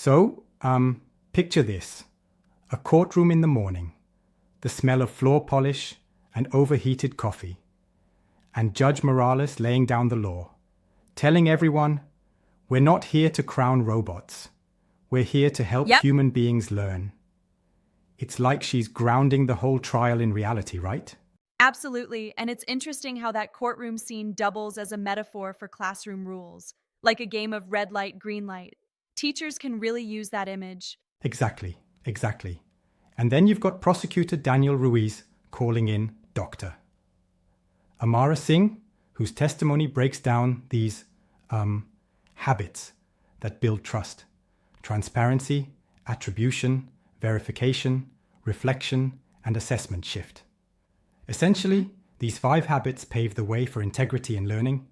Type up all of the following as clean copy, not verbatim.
So, picture this. A courtroom in the morning, the smell of floor polish and overheated coffee, and Judge Morales laying down the law, telling everyone, we're not here to crown robots. We're here to help human beings learn. It's like she's grounding the whole trial in reality, right? Absolutely, and it's interesting how that courtroom scene doubles as a metaphor for classroom rules, like a game of red light, green light. Teachers can really use that image. Exactly. And then you've got Prosecutor Daniel Ruiz calling in Doctor Amara Singh, whose testimony breaks down these habits that build trust: transparency, attribution, verification, reflection, and assessment shift. Essentially, these 5 habits pave the way for integrity in learning,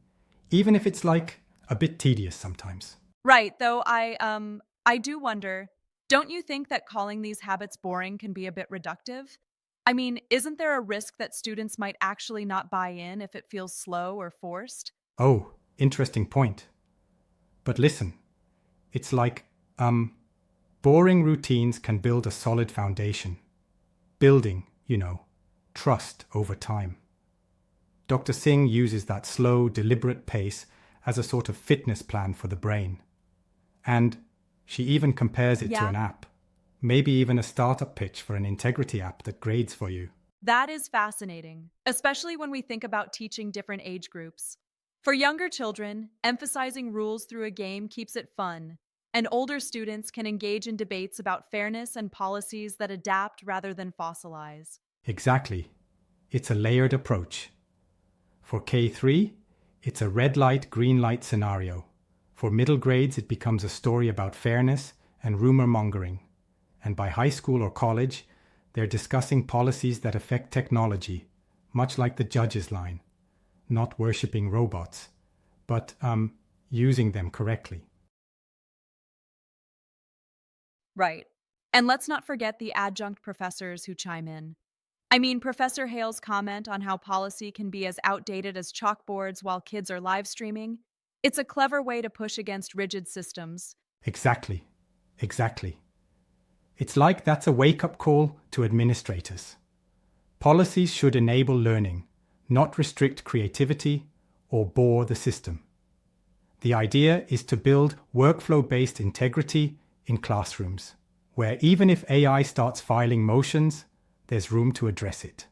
even if it's like a bit tedious sometimes. Right, though I do wonder, don't you think that calling these habits boring can be a bit reductive? I mean, isn't there a risk that students might actually not buy in if it feels slow or forced? Oh, interesting point. But listen, it's like, boring routines can build a solid foundation. Building, trust over time. Dr. Singh uses that slow, deliberate pace as a sort of fitness plan for the brain. And she even compares it to an app, maybe even a startup pitch for an integrity app that grades for you. That is fascinating, especially when we think about teaching different age groups. For younger children, emphasizing rules through a game keeps it fun, and older students can engage in debates about fairness and policies that adapt rather than fossilize. Exactly. It's a layered approach. For K3, it's a red light, green light scenario. For middle grades, it becomes a story about fairness and rumor mongering. And by high school or college, they're discussing policies that affect technology, much like the judge's line. Not worshipping robots, but using them correctly. Right. And let's not forget the adjunct professors who chime in. I mean, Professor Hale's comment on how policy can be as outdated as chalkboards while kids are live streaming. It's a clever way to push against rigid systems. Exactly. It's like that's a wake-up call to administrators. Policies should enable learning, not restrict creativity or bore the system. The idea is to build workflow-based integrity in classrooms, where even if AI starts filing motions, there's room to address it.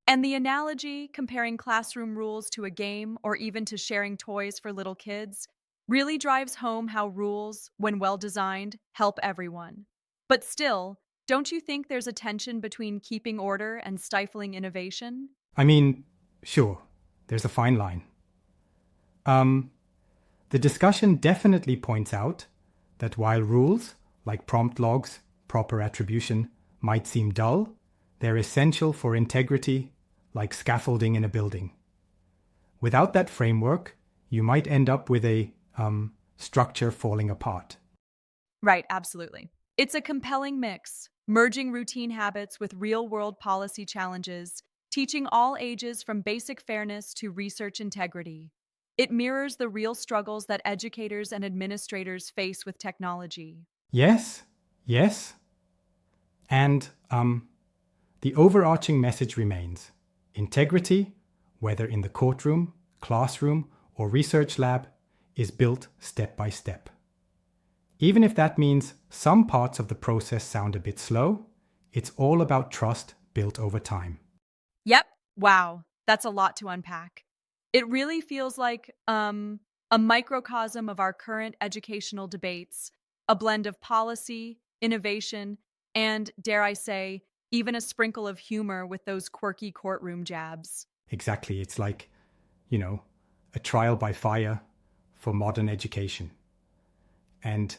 And the analogy, comparing classroom rules to a game or even to sharing toys for little kids, really drives home how rules, when well designed, help everyone. But still, don't you think there's a tension between keeping order and stifling innovation? I mean, sure, there's a fine line. The discussion definitely points out that while rules, like prompt logs, proper attribution, might seem dull, they're essential for integrity, like scaffolding in a building. Without that framework, you might end up with a structure falling apart. Right, absolutely. It's a compelling mix, merging routine habits with real-world policy challenges, teaching all ages from basic fairness to research integrity. It mirrors the real struggles that educators and administrators face with technology. Yes. And the overarching message remains: integrity, whether in the courtroom, classroom, or research lab, is built step by step. Even if that means some parts of the process sound a bit slow, it's all about trust built over time. Yep. Wow. That's a lot to unpack. It really feels like a microcosm of our current educational debates, a blend of policy, innovation, and, dare I say, even a sprinkle of humor with those quirky courtroom jabs. Exactly. It's like, a trial by fire for modern education. And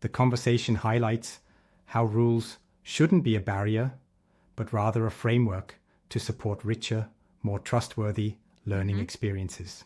the conversation highlights how rules shouldn't be a barrier, but rather a framework to support richer, more trustworthy learning experiences.